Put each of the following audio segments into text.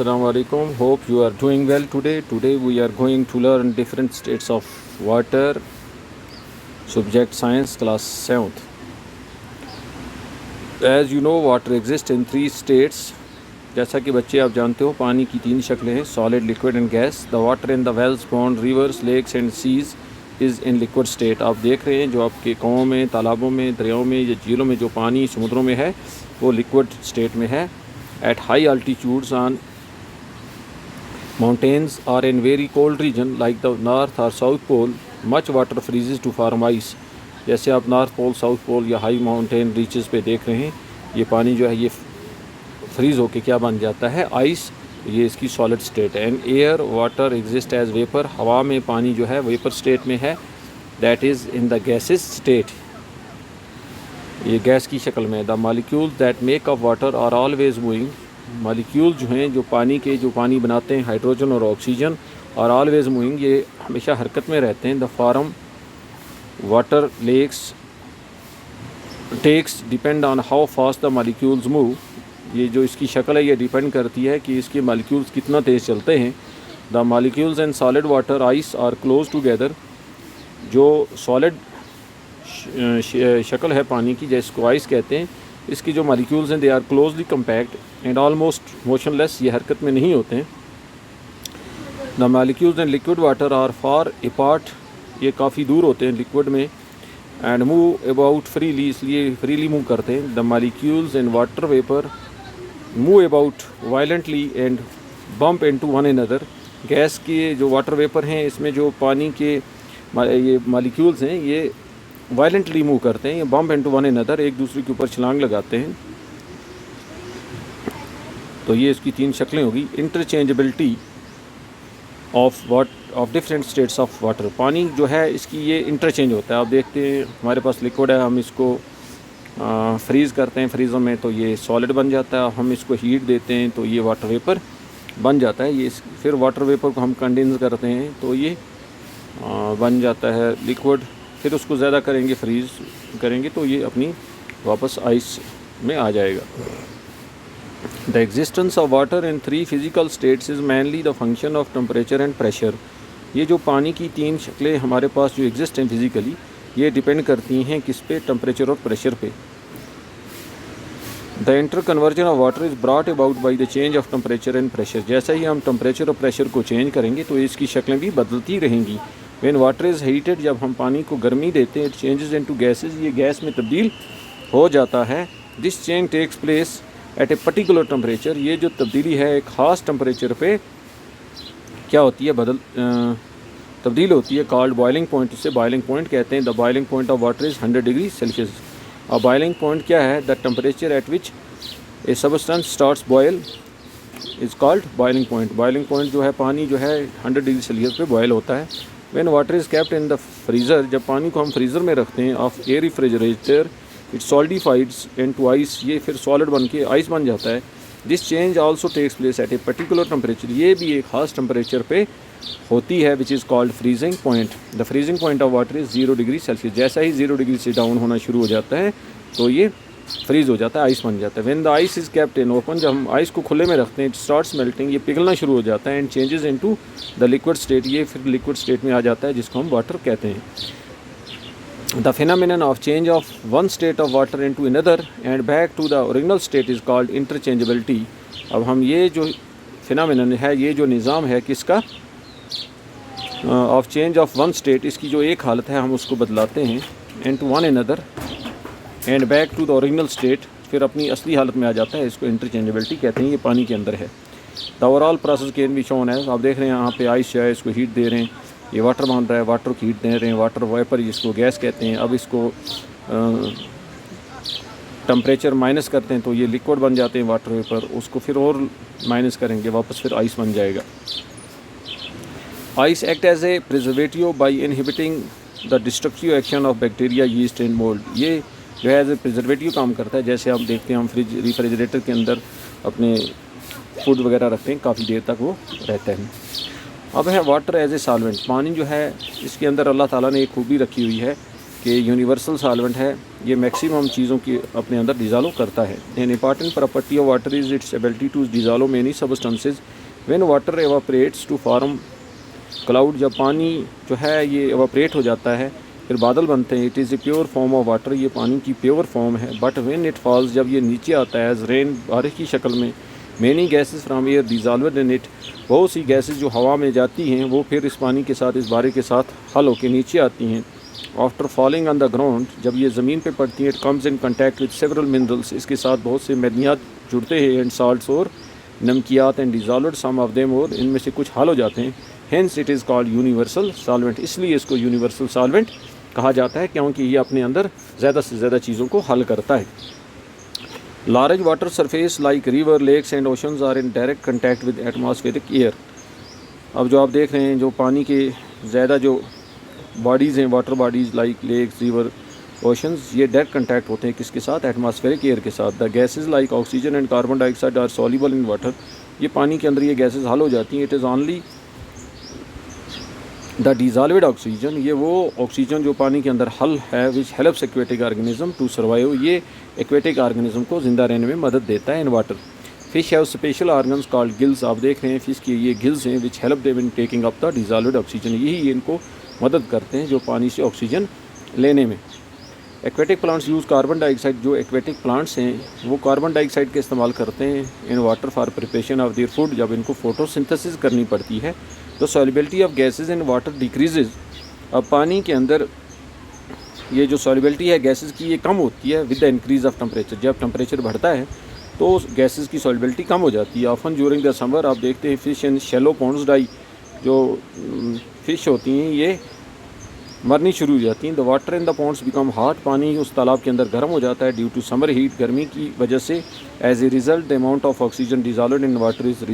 Assalamu alaikum. Hope you are doing well today. Today we are going to learn different states of water. Subject Science, class 7th. As you know, water exists in 3 states. जैसा कि बच्चे आप जानते हो, पानी की 3 शक्लें हैं: solid, liquid and gas. The water in the wells, pond, rivers, lakes and seas is in liquid state. आप देख रहे हैं जो आपके कुओं में, तालाबों में, दरियाओं में या झीलों में जो पानी समुद्रों में है वो लिक्विड स्टेट में है. At high altitudes on mountains or in very cold region like the North or South Pole, much water freezes to form ice. जैसे आप नॉर्थ पोल, साउथ पोल या हाई माउंटेन रीचेस पे देख रहे हैं, ये पानी जो है ये फ्रीज़ होके क्या बन जाता है? आइस. ये इसकी सॉलिड स्टेट है. And air water exist as vapour. हवा में पानी जो है वेपर स्टेट में है. That is in the gases state. ये गैस की शक्ल में. The molecules that make up water are always moving. Molecule जो हैं जो पानी बनाते हैं, हाइड्रोजन और ऑक्सीजन, और ऑलवेज मूविंग, ये हमेशा हरकत में रहते हैं. The form water lakes takes depend on how fast the molecules move. ये जो इसकी शक्ल है ये डिपेंड करती है कि इसके मॉलिक्यूल्स कितना तेज़ चलते हैं. The molecules in solid water ice are close together. जो सॉलिड शक्ल है पानी की, जिसको आइस कहते हैं, इसकी जो मॉलिक्यूल्स हैं they are closely compact and almost motionless. ये हरकत में नहीं होते हैं. The molecules in liquid water are far apart. ये काफ़ी दूर होते हैं लिक्विड में. एंड मूव अबाउट फ्रीली, इसलिए फ्रीली मूव करते हैं. The molecules in water vapour move about violently and bump into one another. Gas के जो वाटर वेपर हैं, इसमें जो पानी के ये मॉलिक्यूल्स हैं ये वायलेंटली मूव करते हैं. ये बम्प इनटू वन अनदर, एक दूसरे के ऊपर छलांग लगाते हैं. तो ये इसकी 3 शक्लें होगी. Interchangeability of different states of water. पानी जो है इसकी ये इंटरचेंज होता है. आप देखते हैं हमारे पास लिक्विड है, हम इसको फ्रीज़ करते हैं फ्रीज़र में तो ये सॉलिड बन जाता है. हम इसको हीट देते हैं तो ये वाटर वेपर बन जाता है. ये फिर वाटर वेपर को हम कंडेंस करते हैं तो ये बन जाता है लिक्विड. फिर उसको ज़्यादा करेंगे, फ्रीज़ करेंगे तो ये अपनी वापस आइस में आ जाएगा. The existence of water in 3 physical states is mainly the function of temperature and pressure. ये जो पानी की 3 शक्लें हमारे पास जो एग्जिस्ट हैं फिज़िकली, ये डिपेंड करती हैं किस पे? टेम्परेचर और प्रेशर पे. The inter conversion of water is brought about by the change of temperature and pressure. जैसा ही हम टेम्परेचर और प्रेशर को चेंज करेंगे तो इसकी शक्लें भी बदलती रहेंगी. व्हेन वाटर इज़ हीटेड, जब हम पानी को गर्मी देते हैं, इट चेंजेस इनटू गैसेस, ये गैस में तब्दील हो जाता है. This change takes place at a particular temperature. ये जो तब्दीली है एक ख़ास टेम्परेचर पे क्या होती है? तब्दील होती है. Called boiling point. इसे बॉइलिंग पॉइंट कहते हैं. The boiling point of water is 100 degree Celsius. और बॉइलिंग पॉइंट क्या है? The temperature at which a substance starts boil is called boiling point. Boiling point जो है, पानी जो है 100 डिग्री सेल्सियस पे बॉयल होता है. When water is kept in the freezer, जब पानी को हम फ्रीज़र में रखते हैं, or a refrigerator, it solidifies into ice. ये फिर सॉलिड बन के आइस बन जाता है. This change also takes place at a particular temperature. ये भी एक खास टेम्परेचर पे होती है which is called freezing point. The freezing point of water is 0 degree Celsius. जैसा ही 0 डिग्री से डाउन होना शुरू हो जाता है तो ये फ्रीज़ हो जाता है, आइस बन जाता है. When the ice is kept in open, जब हम आइस को खुले में रखते हैं, इट स्टार्ट्स मेल्टिंग, ये पिघलना शुरू हो जाता है. And changes into the liquid state. ये फिर लिक्विड स्टेट में आ जाता है जिसको हम वाटर कहते हैं. The phenomenon of change of one state of water into another and back to the original state is called interchangeability. अब हम ये जो फिनोमेनन है, ये जो निज़ाम है किसका? Of change of one state, इसकी जो एक हालत है हम उसको बदलाते हैं into one another and back to the original state, फिर अपनी असली हालत में आ जाता है. इसको इंटरचेंजेबिलिटी कहते हैं. ये पानी के अंदर है. The overall process can be shown है. आप देख रहे हैं यहाँ पे आइस है, इसको हीट दे रहे हैं, ये वाटर बन रहा है, वाटर को हीट दे रहे हैं, वाटर वेपर जिसको गैस कहते हैं. अब इसको टेम्परेचर माइनस करते हैं तो ये लिक्विड बन जाते हैं वाटर वेपर. उसको फिर और माइनस करेंगे, वापस फिर आइस बन जाएगा. Ice act as a preservative by inhibiting the destructive action of bacteria, yeast and mould. ये जो है एज ए प्रिजर्वेटिव काम करता है. जैसे आप देखते हैं हम रेफ्रिजरेटर के अंदर अपने फूड वगैरह रखते हैं, काफ़ी देर तक वो रहता है. अब है वाटर एज ए सॉल्वेंट. पानी जो है इसके अंदर अल्लाह ताला ने एक खूबी रखी हुई है कि यूनिवर्सल सॉल्वेंट है, ये मैक्सिमम चीज़ों की अपने अंदर डिज़ोल्व करता है। An important property of water is its ability to dissolve many substances when water evaporates to form cloud. जब पानी जो है ये एवापोरेट हो जाता है फिर बादल बनते हैं। It is a pure form of water, ये पानी की प्योर फॉर्म है। बट व्हेन इट फॉल्स, जब ये नीचे आता है एज रेन, बारिश की शक्ल में, many gases from air dissolved in it, बहुत सी गैसेस जो हवा में जाती हैं वो फिर इस पानी के साथ, इस बारिश के साथ हल होकर नीचे आती हैं। After falling on the ground, जब ये ज़मीन पे पड़ती है, it comes in contact with several minerals, इसके साथ बहुत से मैदनियात जुड़ते हैं, एंड साल्ट्स और नमकियात, एंड डिज़ोल्वड सम ऑफ देम, और इनमें से कुछ हल हो जाते हैं। Hence it is called universal solvent, इसलिए इसको यूनिवर्सल सॉल्वेंट कहा जाता है क्योंकि ये अपने अंदर ज़्यादा से ज़्यादा चीज़ों को हल करता है। Large water surface like river, lakes and oceans are in direct contact with atmospheric air. अब जो आप देख रहे हैं, जो पानी के ज़्यादा जो बॉडीज़ हैं, water bodies like lakes, river, oceans, ये डायरेक्ट कंटैक्ट होते हैं किसके साथ? एटमॉस्फेरिक एयर के साथ। The gases like oxygen and carbon dioxide are soluble in water, ये पानी के अंदर ये गैसेज हल हो जाती हैं। It is only the dissolved oxygen, ये वो ऑक्सीजन जो पानी के अंदर हल है, which helps aquatic organism to survive, ये एक्वेटिक ऑर्गेनिज्म को ज़िंदा रहने में मदद देता है in water. Fish have special organs called gills, आप देख रहे हैं फिश की ये गिल्स हैं, which help them in taking up the dissolved oxygen, यही इनको मदद करते हैं जो पानी से ऑक्सीजन लेने में। Aquatic plants use carbon dioxide, जो एक्वेटिक प्लांट्स हैं वो कार्बन डाइऑक्साइड का इस्तेमाल करते हैं in water for preparation of their food, जब इनको फोटोसिंथेसिस करनी पड़ती है तो solubility of gases in water decreases. अब पानी के अंदर ये जो सॉल्युबिलिटी है गैसेस की, ये कम होती है with the increase of temperature, जब टेम्परेचर बढ़ता है तो गैसेस की सॉल्युबिलिटी कम हो जाती है। ऑफन ड्यूरिंग द समर आप देखते हैं fish in shallow ponds die, जो फ़िश होती हैं ये मरनी शुरू हो जाती हैं। The water in the ponds become hot, पानी उस तालाब के अंदर गर्म हो जाता है ड्यू टू समर हीट, गर्मी की वजह से। As a result the amount of oxygen dissolved in water is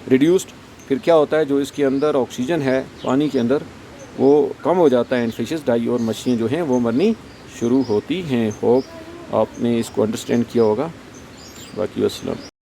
reduced, फिर क्या होता है जो इसके अंदर ऑक्सीजन है पानी के अंदर वो कम हो जाता है, एंड फिशेस डाई, और मछलियाँ जो हैं वो मरनी शुरू होती हैं। होप आपने इसको अंडरस्टैंड किया होगा। बाकी अस्सलाम।